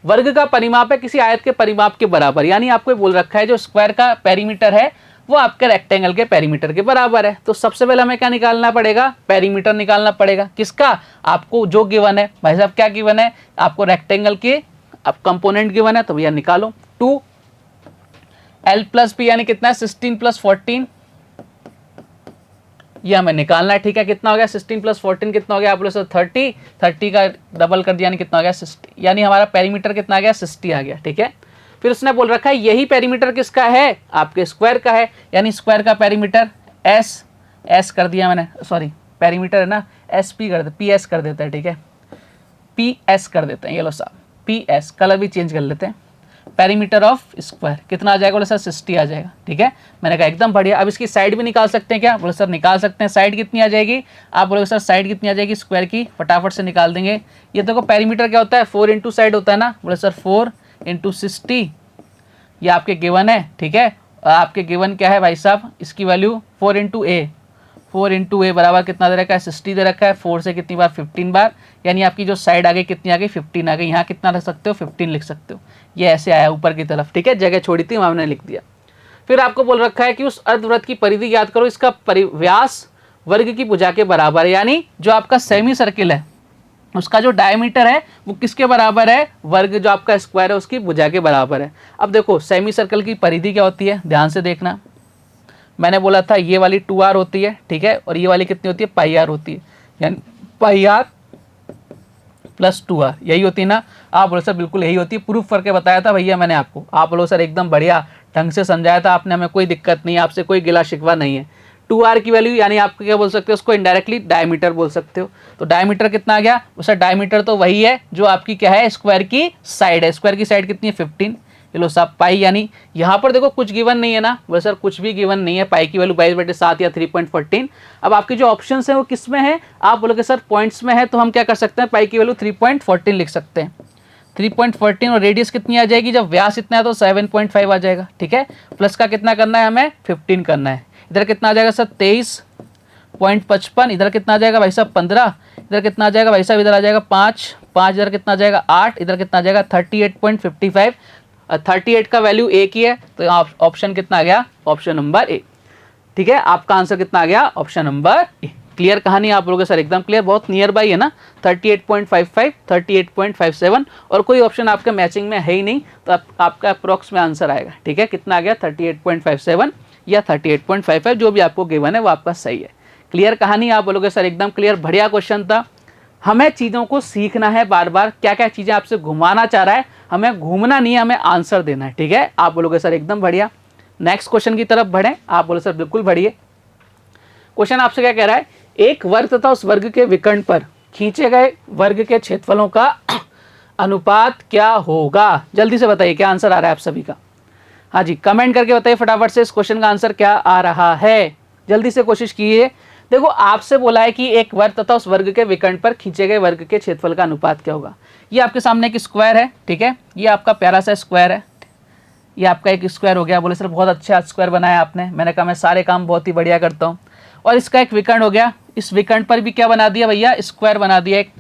वर्ग का परिमाप है किसी आयत के परिमाप के बराबर, यानी आपको बोल रखा है जो स्क्वायर का पेरीमीटर है वो आपके रेक्टेंगल के पेरीमीटर के बराबर है। तो सबसे पहले हमें क्या निकालना पड़ेगा, पेरीमीटर निकालना पड़ेगा। किसका, आपको जो गिवन है भाई साहब, क्या गिवन है आपको, रेक्टेंगल के अब कंपोनेंट गिवन है, तो भैया निकालो। 2l प्लस बी यानी कितना है 16 प्लस 14, ये हमें निकालना है, ठीक है। कितना हो गया 16 प्लस 14 कितना हो गया, आप बोलो सर 30, 30 का डबल कर दिया यानी कितना हो गया 60, यानी हमारा पेरीमीटर कितना आ गया 60 आ गया, ठीक है। फिर उसने बोल रखा है यही पेरीमीटर किसका है, आपके स्क्वायर का है, यानी स्क्वायर का पेरीमीटर एस कर दिया मैंने, सॉरी पेरीमीटर है ना एस पी कर दे, पी एस कर देते हैं, ठीक है, पी एस कर देते हैं। ये लो साहब पी एस, कलर भी चेंज कर लेते हैं। पेरीमीटर ऑफ स्क्वायर कितना आ जाएगा, बोले सर 60 आ जाएगा, ठीक है। मैंने कहा एकदम बढ़िया। अब इसकी साइड भी निकाल सकते हैं क्या, बोले सर निकाल सकते हैं। साइड कितनी आ जाएगी, आप बोलोगे सर साइड कितनी आ जाएगी स्क्वायर की, फटाफट से निकाल देंगे। ये देखो पेरीमीटर क्या होता है 4 इंटू साइड होता है ना, बोले सर 4 इंटू 60, ये आपके गिवन है, ठीक है। आपके गिवन क्या है भाई साहब, इसकी वैल्यू 4 इंटू ए बराबर कितना दे रखा है 60 दे रखा है। 4 से कितनी बार 15 बार, यानी आपकी जो साइड आ गई कितनी आ गई 15 आ गई। यहाँ कितना रख सकते हो 15 लिख सकते हो। ये ऐसे आया ऊपर की तरफ, ठीक है, जगह छोड़ी थी हमने लिख दिया। फिर आपको बोल रखा है कि उस अर्धवृत्त की परिधि याद करो, इसका व्यास वर्ग की भुजा के बराबर है, यानी जो आपका सेमी सर्किल है उसका जो डायमीटर है वो किसके बराबर है, वर्ग जो आपका स्क्वायर है उसकी भुजा के बराबर है। अब देखो सेमी सर्कल की परिधि क्या होती है, ध्यान से देखना। मैंने बोला था ये वाली 2r होती है, ठीक है, और ये वाली कितनी होती है पाई r होती है, यानी पाई r प्लस 2r, यही होती है ना। आप बोलो सर बिल्कुल यही होती है, प्रूफ करके बताया था भैया मैंने आपको। आप बोलो सर एकदम बढ़िया ढंग से समझाया था आपने, हमें कोई दिक्कत नहीं है, आपसे कोई गिला शिकवा नहीं है। 2r की वैल्यू यानी आप क्या बोल सकते हो, उसको इनडायरेक्टली डायमीटर बोल सकते हो। तो डायमीटर कितना आ गया, उसका डायमीटर तो वही है जो आपकी क्या है स्क्वायर की साइड है। स्क्वायर की साइड कितनी है 15, चलो साहब पाई, यानी यहाँ पर देखो कुछ गिवन नहीं है ना, बोले सर कुछ भी गिवन नहीं है। पाई की वैल्यू 22/7 या 3.14। अब आपके जो ऑप्शंस हैं वो किस में है, आप बोलोगे सर पॉइंट्स में है, तो हम क्या कर सकते हैं पाई की वैल्यू 3.14 लिख सकते हैं। 3.14 और रेडियस कितनी आ जाएगी, जब व्यास इतना है तो 7.5 आ जाएगा, ठीक है। प्लस का कितना करना है हमें 15 करना है। इधर कितना आ जाएगा सर 23.55, इधर कितना आ जाएगा भाई साहब 15, इधर कितना आ जाएगा भाई साहब, इधर आ जाएगा 5, इधर कितना आ जाएगा 8, इधर कितना आ जाएगा 38.55। 38 का वैल्यू एक ही है, तो ऑप्शन कितना आ गया, ऑप्शन नंबर ए, ठीक है। आपका आंसर कितना आ गया, ऑप्शन नंबर ए। क्लियर कहानी आप लोगों के सर एकदम क्लियर, बहुत नियर बाई है ना 38.55, 38.57 और कोई ऑप्शन आपके मैचिंग में है ही नहीं, तो आपका अप्रोक्स में आंसर आएगा। ठीक है, कितना आ गया 38.57 या 38.55, जो भी आपको गिवन है वो आपका सही है। क्लियर कहानी आप बोलोगे सर एकदम क्लियर, बढ़िया क्वेश्चन था। हमें चीज़ों को सीखना है बार बार, क्या क्या चीज़ें आपसे घुमाना चाह रहा है, हमें घूमना नहीं है, हमें आंसर देना है। ठीक है, आप बोलोगे सर एकदम बढ़िया। नेक्स्ट क्वेश्चन की तरफ बढ़ें, आप बोलो सर बिल्कुल बढ़िए। क्वेश्चन आपसे क्या कह रहा है, एक वर्ग तथा उस वर्ग के विकर्ण पर खींचे गए वर्ग के क्षेत्रफलों का अनुपात क्या होगा। जल्दी से बताइए क्या आंसर आ रहा है आप सभी का। हाँ जी, कमेंट करके बताइए फटाफट से इस क्वेश्चन का आंसर क्या आ रहा है, जल्दी से कोशिश कीजिए। देखो आपसे बोला है कि एक वर्ग तथा उस वर्ग के विकर्ण पर खींचे गए वर्ग के क्षेत्रफल का अनुपात क्या होगा। ये आपके सामने एक स्क्वायर है, ठीक है, ये आपका प्यारा सा स्क्वायर है, ये आपका एक स्क्वायर हो गया। बोले सर बहुत अच्छा स्क्वायर बनाया आपने, मैंने कहा मैं सारे काम बहुत ही बढ़िया करता हूँ। और इसका एक विकर्ण हो गया, इस विकर्ण पर भी क्या बना दिया भैया, स्क्वायर बना दिया एक,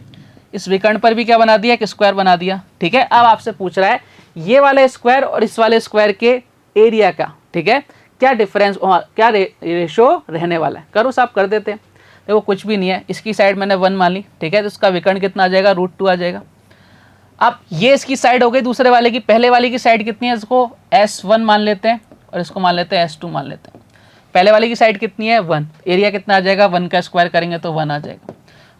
इस विकर्ण पर भी क्या बना दिया, एक स्क्वायर बना दिया। ठीक है, अब आपसे पूछ रहा है ये वाले स्क्वायर और इस वाले स्क्वायर के एरिया का, ठीक है, क्या डिफरेंस, क्या रेशो रहने वाला है। करो साहब, कर देते हैं। देखो कुछ भी नहीं है, इसकी साइड मैंने 1 मान ली, ठीक है, तो इसका विकर्ण कितना आ जाएगा, √2 आ जाएगा। अब ये इसकी साइड हो गई, दूसरे वाले की, पहले वाले की साइड कितनी है, इसको S1 मान लेते हैं और इसको मान लेते हैं S2 मान लेते हैं। पहले वाले की साइड कितनी है 1, एरिया कितना आ जाएगा, 1 का स्क्वायर करेंगे तो 1 आ जाएगा।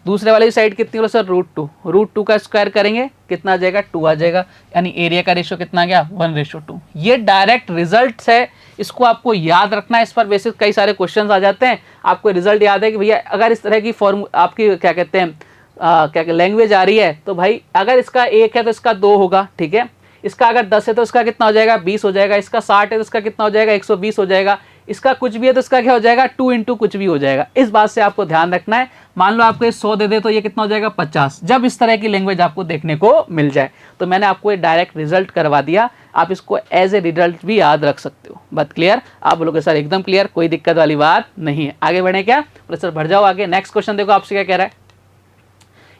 दूसरे वाले की साइड कितनी हो सर, √2 का स्क्वायर करेंगे कितना आ जाएगा, 2 आ जाएगा, यानी एरिया का रेशो कितना आ गया, 1:2। ये डायरेक्ट रिजल्ट है, इसको आपको याद रखना है। इस पर बेसिस कई सारे क्वेश्चन आ जाते हैं, आपको रिजल्ट याद है कि भैया अगर इस तरह की फॉर्म आपकी क्या कहते हैं क्या लैंग्वेज आ रही है, तो भाई अगर इसका 1 है तो इसका 2 होगा। ठीक है, इसका अगर 10 है तो इसका कितना हो जाएगा, 20 हो जाएगा। इसका 60 है तो इसका कितना हो जाएगा, 120 हो जाएगा। इसका कुछ भी है तो इसका क्या हो जाएगा, 2 इंटू कुछ भी हो जाएगा। इस बात से आपको ध्यान रखना है। मान लो आपको 100 दे दे तो ये कितना हो जाएगा, 50। जब इस तरह की लैंग्वेज आपको देखने को मिल जाए, तो मैंने आपको ये डायरेक्ट रिजल्ट करवा दिया, आप इसको एज ए रिजल्ट भी याद रख सकते हो। बात क्लियर, आप बोलोगे सर एकदम क्लियर, कोई दिक्कत वाली बात नहीं है। आगे बढ़े क्या, बोले सर बढ़ जाओ आगे। नेक्स्ट क्वेश्चन देखो आपसे क्या कह रहा है।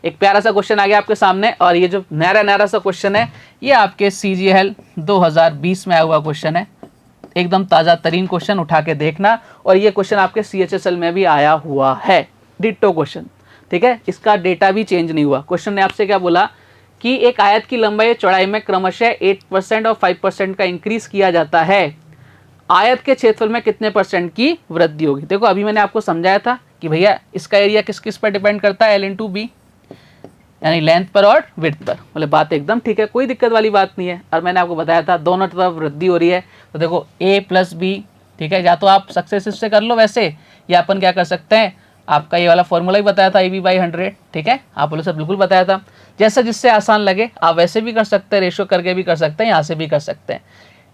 एक प्यारा सा क्वेश्चन आ गया आपके सामने, और ये जो नया सा क्वेश्चन है, ये आपके CGL 2020 में आया हुआ क्वेश्चन है। एकदम ताज़ा तरीन क्वेश्चन, उठा के देखना। और ये क्वेश्चन आपके CHSL में भी आया हुआ है, डिट्टो क्वेश्चन। ठीक है, इसका डेटा भी चेंज नहीं हुआ। क्वेश्चन ने आपसे क्या बोला कि एक आयत की लंबाई और चौड़ाई में क्रमशः 8% और 5% का इंक्रीज किया जाता है, आयत के क्षेत्रफल में कितने % की वृद्धि होगी। देखो अभी मैंने आपको समझाया था कि भैया इसका एरिया किस किस पर डिपेंड करता है, L × B, यानी लेंथ पर और विड्थ पर। बोले बात एकदम ठीक है, कोई दिक्कत वाली बात नहीं है। और मैंने आपको बताया था दोनों तरफ वृद्धि हो रही है, तो देखो A + B, ठीक है, या तो आप सक्सेसिव से कर लो वैसे, या अपन क्या कर सकते हैं, आपका ये वाला फॉर्मूला भी बताया था AB/100, ठीक है, आप बोलो सर बिल्कुल बताया था। जैसे जिससे आसान लगे आप वैसे भी कर सकते हैं, रेशो करके भी कर सकते हैं, यहाँ से भी कर सकते हैं।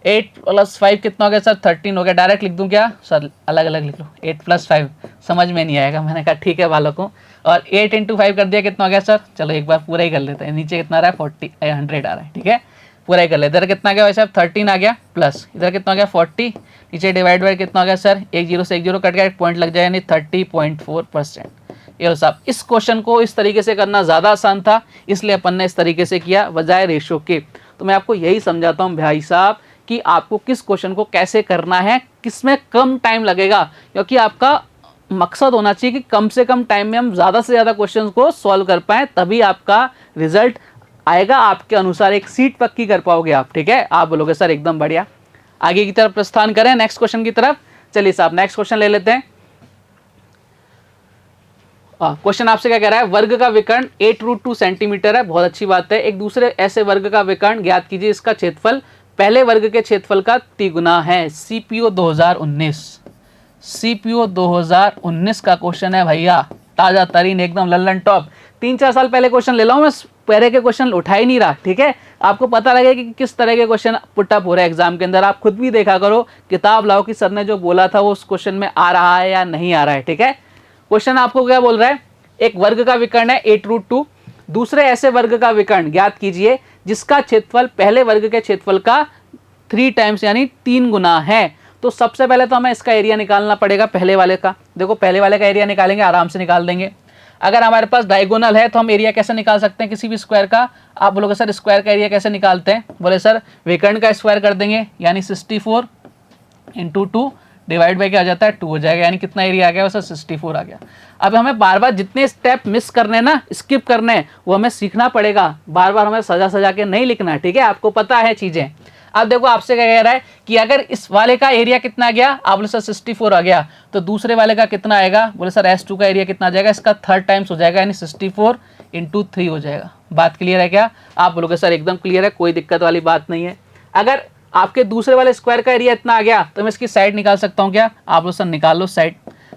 8 + 5 कितना हो गया सर, 13 हो गया। डायरेक्ट लिख दूं क्या सर, अलग अलग लिख लो, 8 + 5 समझ में नहीं आएगा। मैंने कहा ठीक है बालकों, और 8 × 5 कर दिया, कितना हो गया सर, चलो एक बार पूरा ही कर लेते हैं। नीचे कितना आ रहा है, 100 आ रहा है, ठीक है, पूरा ही कर लेते हैं। इधर कितना गया वैसे, 13 आ गया, प्लस इधर कितना हो गया 40, नीचे डिवाइड बाय कितना हो गया सर, एक 0 से 1 0 कट गया, एक पॉइंट लग जाए, यानी 30.4%। ये साहब इस क्वेश्चन को इस तरीके से करना ज़्यादा आसान था, इसलिए अपन ने इस तरीके से किया बजाय रेशो के। तो मैं आपको यही समझाता हूँ भाई साहब कि आपको किस क्वेश्चन को कैसे करना है, किसमें कम टाइम लगेगा, क्योंकि आपका मकसद होना चाहिए कि कम से कम टाइम में हम ज़्यादा से ज़्यादा क्वेश्चंस को सॉल्व कर पाएँ, तभी आपका रिजल्ट आएगा, आपके अनुसार एक सीट पक्की कर पाओगे आप। ठीक है, आप बोलोगे सर एकदम बढ़िया। आगे की तरफ प्रस्थान करें, नेक्स्ट क्वेश्चन की तरफ। चलिए साहब नेक्स्ट क्वेश्चन ले लेते हैं। क्वेश्चन आपसे क्या कह रहा है, वर्ग का विकर्ण 8√2 सेंटीमीटर है, बहुत अच्छी बात है। एक दूसरे ऐसे वर्ग का विकर्ण ज्ञात कीजिए, इसका क्षेत्रफल पहले वर्ग के क्षेत्रफल का 3 गुना है। CPO 2019, CPO 2019 का क्वेश्चन है भैया, ताजा तरीन एकदम लल्लन टॉप। 3-4 साल पहले क्वेश्चन ले लो, मैं पहले के क्वेश्चन उठा ही नहीं रहा। ठीक है, आपको पता लगे कि किस तरह के क्वेश्चन पुटअप हो रहे हैं एग्जाम के अंदर। आप खुद भी देखा करो, किताब लाओ कि सर ने जो बोला था वो उस क्वेश्चन में आ रहा है या नहीं आ रहा है। ठीक है, क्वेश्चन आपको क्या बोल रहा है, एक वर्ग का विकर्ण है 8√2, दूसरे ऐसे वर्ग का विकर्ण ज्ञात कीजिए जिसका क्षेत्रफल पहले वर्ग के क्षेत्रफल का 3 टाइम्स यानी 3 गुना है। तो सबसे पहले तो हमें इसका एरिया निकालना पड़ेगा पहले वाले का। देखो पहले वाले का एरिया निकालेंगे, आराम से निकाल देंगे। अगर हमारे पास डायगोनल है तो हम एरिया कैसे निकाल सकते हैं किसी भी स्क्वायर का। आप बोलोगे सर स्क्वायर का एरिया कैसे निकालते हैं, बोले सर विकर्ण का स्क्वायर कर देंगे, यानी 64 × 2 डिवाइड बाई क्या आ जाता है 2 हो जाएगा, यानी कितना एरिया आ गया वैसे 64 आ गया। अब हमें बार बार जितने स्टेप मिस करने ना, स्किप करने, वो हमें सीखना पड़ेगा, बार बार हमें सजा सजा के नहीं लिखना, ठीक है, आपको पता है चीजें। अब देखो आपसे क्या कह रहा है कि अगर इस वाले का एरिया कितना आ गया, आप बोले सर 64 आ गया, तो दूसरे वाले का कितना आएगा, बोले सर S2 का एरिया कितना आ जाएगा, इसका 3 टाइम्स हो जाएगा, यानी 64 × 3 हो जाएगा। बात क्लियर है क्या? आप बोलोगे सर एकदम क्लियर है, कोई दिक्कत वाली बात नहीं है। अगर आपके दूसरे वाले स्क्वायर का एरिया इतना आ गया तो मैं इसकी साइड निकाल सकता हूँ क्या? आप बोलो सर निकाल लो साइड।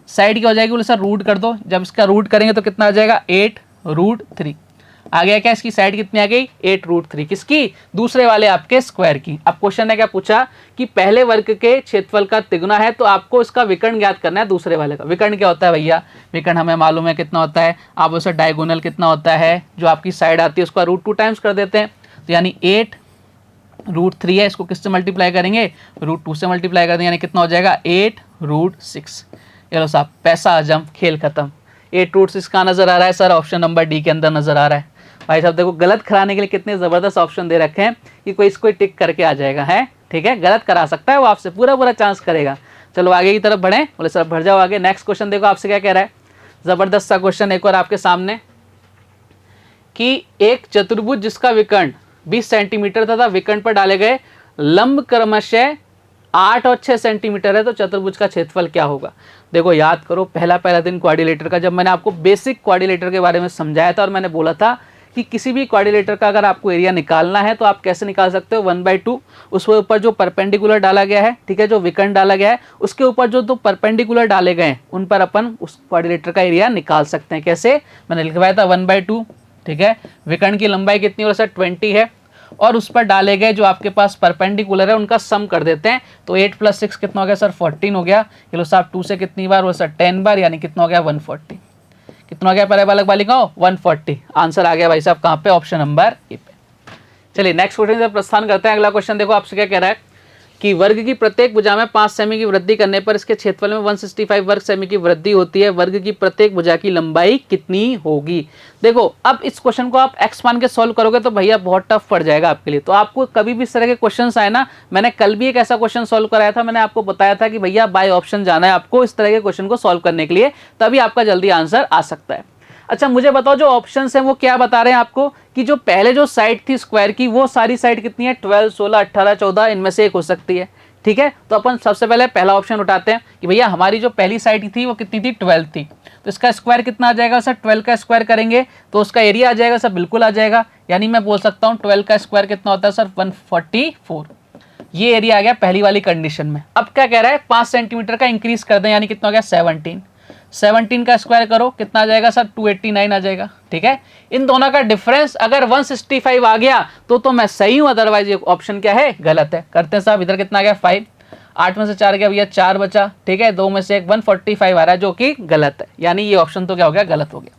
साइड क्या हो जाएगी, बोले सर रूट कर दो, जब इसका रूट करेंगे तो कितना आ जाएगा 8√3 आ गया। क्या इसकी साइड कितनी आ गई 8√3, किसकी? दूसरे वाले आपके स्क्वायर की। अब क्वेश्चन ने क्या पूछा कि पहले वर्ग के क्षेत्रफल का तिगुना है, तो आपको इसका विकर्ण ज्ञात करना है दूसरे वाले का। विकर्ण क्या होता है भैया? विकर्ण हमें मालूम है कितना होता है, आप उसे डायगोनल कितना होता है, जो आपकी साइड आती है उसका √2 टाइम्स कर देते हैं, तो यानी 8√3 है, इसको किससे मल्टीप्लाई करेंगे, √2 से मल्टीप्लाई कर देंगे, यानी कितना हो जाएगा 8√6। चलो साहब पैसा हजम, खेल खत्म। 8√6 कहाँ नजर आ रहा है सर? ऑप्शन नंबर डी के अंदर नजर आ रहा है। भाई साहब देखो गलत कराने के लिए कितने जबरदस्त ऑप्शन दे रखे हैं कि कोई इसको टिक करके आ जाएगा, है ठीक है, गलत करा सकता है वो आपसे, पूरा पूरा चांस करेगा। चलो आगे की तरफ बढ़े, बोले सर बढ़ जाओ आगे। नेक्स्ट क्वेश्चन देखो आपसे क्या कह रहा है, जबरदस्त सा क्वेश्चन एक और आपके सामने, कि एक चतुर्भुज जिसका विकर्ण 20 सेंटीमीटर तथा विकर्ण पर डाले गए लंब क्रमशः 8 और 6 सेंटीमीटर है, तो चतुर्भुज का क्षेत्रफल क्या होगा? देखो याद करो, पहला दिन क्वाड्रिलेटर का, जब मैंने आपको बेसिक क्वाड्रिलेटर के बारे में समझाया था और मैंने बोला था कि किसी भी क्वाड्रिलेटर का अगर आपको एरिया निकालना है तो आप कैसे निकाल सकते हो, 1/2 उसके ऊपर जो परपेंडिकुलर डाला गया है, ठीक है, जो विकर्ण डाला गया है उसके ऊपर जो दो परपेंडिकुलर डाले गए हैं उन पर अपन उस क्वाड्रिलेटर का एरिया निकाल सकते हैं। कैसे? मैंने लिखवाया था 1/2, ठीक है, विकर्ण की लंबाई कितनी हो सर 20 है, और उस पर डाले गए जो आपके पास परपेंडिकुलर है उनका सम कर देते हैं, तो 8 + 6 कितना हो गया सर 14 हो गया। चलो साहब 2 से कितनी बार वो सर 10 बार, यानी कितना हो गया 140। कितना हो गया पहले बालक बालिकाओं 140। आंसर आ गया भाई साहब कहाँ पे? ऑप्शन नंबर ए पे। चलिए नेक्स्ट क्वेश्चन से प्रस्थान करते हैं। अगला क्वेश्चन देखो आपसे क्या कह रहा है कि वर्ग की प्रत्येक भुजा में 5 सेमी की वृद्धि करने पर इसके क्षेत्रफल में 165 वर्ग सेमी की वृद्धि होती है, वर्ग की प्रत्येक भुजा की लंबाई कितनी होगी? देखो अब इस क्वेश्चन को आप x मान के सॉल्व करोगे तो भैया बहुत टफ पड़ जाएगा आपके लिए। तो आपको कभी भी इस तरह के क्वेश्चंस आए ना, मैंने कल भी एक ऐसा क्वेश्चन सॉल्व कराया था, मैंने आपको बताया था कि भैया बाय ऑप्शन जाना है आपको इस तरह के क्वेश्चन को सॉल्व करने के लिए, तभी आपका जल्दी आंसर आ सकता है। अच्छा मुझे बताओ जो ऑप्शंस हैं वो क्या बता रहे हैं आपको, कि जो पहले जो साइड थी स्क्वायर की वो सारी साइड कितनी है 12, 16, 18, 14 इनमें से एक हो सकती है, ठीक है। तो अपन सबसे पहले पहला ऑप्शन उठाते हैं कि भैया हमारी जो पहली साइड थी वो कितनी थी 12 थी, तो इसका स्क्वायर कितना आ जाएगा सर 12 का स्क्वायर करेंगे तो उसका एरिया आ जाएगा सर, बिल्कुल आ जाएगा, यानी मैं बोल सकता हूँ 12 का स्क्वायर कितना होता है सर 144। ये एरिया आ गया पहली वाली कंडीशन में। अब क्या कह रहा है 5 सेंटीमीटर का इंक्रीज कर दें, यानी कितना हो गया 17 का स्क्वायर करो कितना आ जाएगा सर 289 आ जाएगा, ठीक है। इन दोनों का डिफरेंस अगर 165 आ गया तो मैं सही हूं, अदरवाइज ये ऑप्शन क्या है गलत है। करते हैं साहब, इधर कितना आ गया 5, 8 में से 4 गया भैया 4 बचा, ठीक है, 2 में से 1 145 आ रहा है जो कि गलत है, यानी ये ऑप्शन तो क्या हो गया गलत हो गया।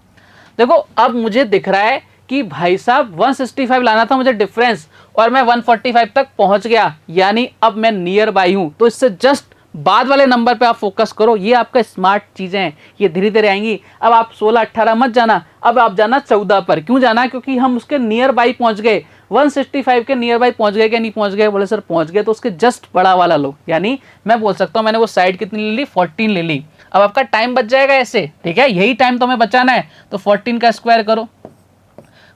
देखो अब मुझे दिख रहा है कि भाई साहब 165 लाना था मुझे डिफरेंस और मैं 145 तक पहुंच गया, यानी अब मैं नियर बाई हूं। तो इससे जस्ट बाद वाले नंबर पे आप फोकस करो, ये आपका स्मार्ट चीजें हैं, ये धीरे धीरे आएंगी। अब आप 16, 18 मत जाना, अब आप जाना 14 पर। क्यों जाना? क्योंकि हम उसके नियर बाई पहुंच गए, 165 के नियर बाई पहुंच गए क्या नहीं पहुंच गए? बोले सर पहुंच गए, तो उसके जस्ट बड़ा वाला लो, यानी मैं बोल सकता हूं मैंने वो साइड कितनी ले ली 14 ले ली। अब आपका टाइम बच जाएगा ऐसे, ठीक है, यही टाइम तो हमें बचाना है। तो 14 का स्क्वायर करो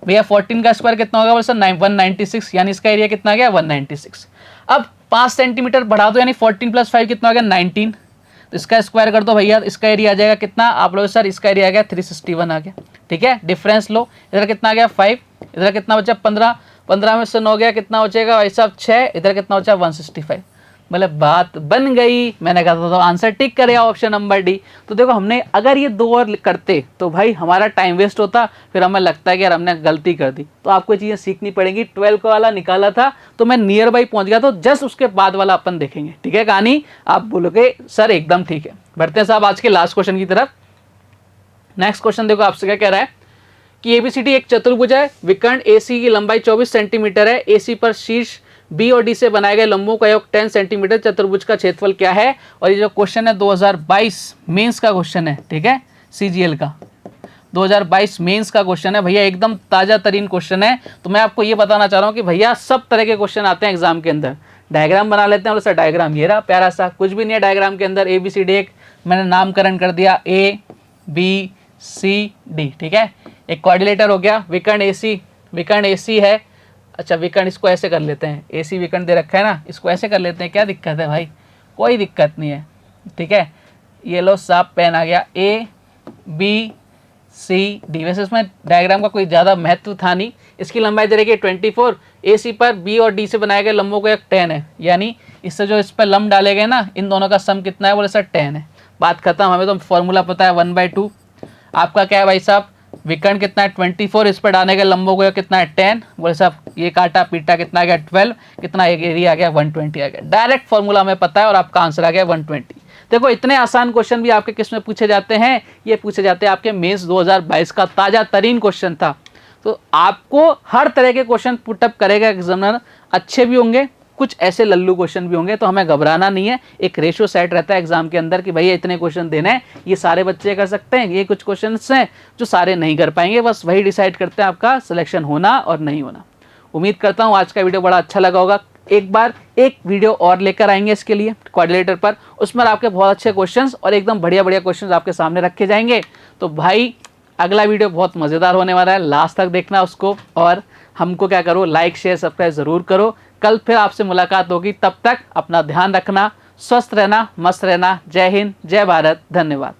भैया, 14 का स्क्वायर कितना होगा बोले सर 196, यानी इसका एरिया कितना आ गया 196। अब 5 सेंटीमीटर बढ़ा दो, यानी 14 + 5 कितना हो गया 19, तो इसका स्क्वायर कर दो भैया, इसका एरिया आ जाएगा कितना? आप लोग सर इसका एरिया आ गया 361 आ गया, ठीक है। डिफरेंस लो, इधर कितना आ गया 5, इधर कितना बचा 15, 15 में से 9 गया कितना बचेगा भाई साहब 6, इधर कितना बचा 165। मतलब बात बन गई, मैंने कहा था तो आंसर टिक करेगा ऑप्शन नंबर डी। तो देखो हमने अगर ये 2 और करते तो भाई हमारा टाइम वेस्ट होता, फिर हमें लगता है कि यार हमने गलती कर दी। तो आपको ये चीज़ें सीखनी पड़ेंगी। 12 का वाला निकाला था तो मैं नियर बाई पहुंच गया, तो जस्ट उसके बाद वाला अपन देखेंगे, ठीक है कहानी। आप बोलोगे सर एकदम ठीक है। बढ़ते हैं साहब आज के लास्ट क्वेश्चन की तरफ। नेक्स्ट क्वेश्चन देखो आपसे क्या कह रहा है कि एबीसीडी एक चतुर्भुज है, विकर्ण एसी की लंबाई 24 सेंटीमीटर है, एसी पर शीर्ष बी और डी से बनाए गए लंबों का योग 10 सेंटीमीटर, चतुर्भुज का क्षेत्रफल क्या है? और ये जो क्वेश्चन है 2022 मेंस का क्वेश्चन है, ठीक है, सीजीएल का 2022 मेंस का क्वेश्चन है भैया, एकदम ताजा तरीन क्वेश्चन है। तो मैं आपको ये बताना चाह रहा हूँ कि भैया सब तरह के क्वेश्चन आते हैं एग्जाम के अंदर, डायग्राम बना लेते हैं। और सर डायग्राम ये रहा प्यारा सा, कुछ भी नहीं है डायग्राम के अंदर, ABCD एक मैंने नामकरण कर दिया ABCD, ठीक है। एक कोऑर्डिनेटर हो गया, विकर्ण AC है। अच्छा विकर्ण इसको ऐसे कर लेते हैं, AC विकर्ण दे रखा है ना, इसको ऐसे कर लेते हैं, क्या दिक्कत है भाई, कोई दिक्कत नहीं है, ठीक है। ये लो साफ पेन आ गया ABCD। वैसे इसमें डायग्राम का कोई ज़्यादा महत्व था नहीं। इसकी लंबाई दे रखी है 24, AC पर B और D से बनाए गए लंबों को एक 10 है, यानी इससे जो इस पर लंब डाले गए ना, इन दोनों का सम कितना है, बोले सर 10 है। बात खत्म। हमें तो फॉर्मूला पता है 1/2। आपका क्या है भाई साहब, विकर्ण कितना है 24, इस पर डालने के लंबों को कितना है 10, बोले साहब ये काटा पीटा कितना आ गया 12, कितना एरिया आ गया 120 आ गया। डायरेक्ट फॉर्मूला हमें पता है और आपका आंसर आ गया 120। देखो इतने आसान क्वेश्चन भी आपके किस में पूछे जाते हैं, ये पूछे जाते हैं आपके मेंस 2022 का ताज़ा तरीन क्वेश्चन था। तो आपको हर तरह के क्वेश्चन पुटअप करेगा एग्जामिनर, अच्छे भी होंगे, कुछ ऐसे लल्लू क्वेश्चन भी होंगे, तो हमें घबराना नहीं है। एक रेशियो सेट रहता है एग्जाम के अंदर कि भैया इतने क्वेश्चन देने हैं, ये सारे बच्चे कर सकते हैं, ये कुछ क्वेश्चन हैं जो सारे नहीं कर पाएंगे, बस वही डिसाइड करते हैं आपका सिलेक्शन होना और नहीं होना। उम्मीद करता हूँ आज का वीडियो बड़ा अच्छा लगा होगा। एक बार एक वीडियो और लेकर आएंगे इसके लिए कोऑर्डिनेटर पर, उसमें आपके बहुत अच्छे क्वेश्चंस और एकदम बढ़िया बढ़िया क्वेश्चंस आपके सामने रखे जाएंगे। तो भाई अगला वीडियो बहुत मज़ेदार होने वाला है, लास्ट तक देखना उसको, और हमको क्या करो, लाइक शेयर सब्सक्राइब ज़रूर करो। कल फिर आपसे मुलाकात होगी, तब तक अपना ध्यान रखना, स्वस्थ रहना, मस्त रहना। जय हिंद, जय भारत, धन्यवाद।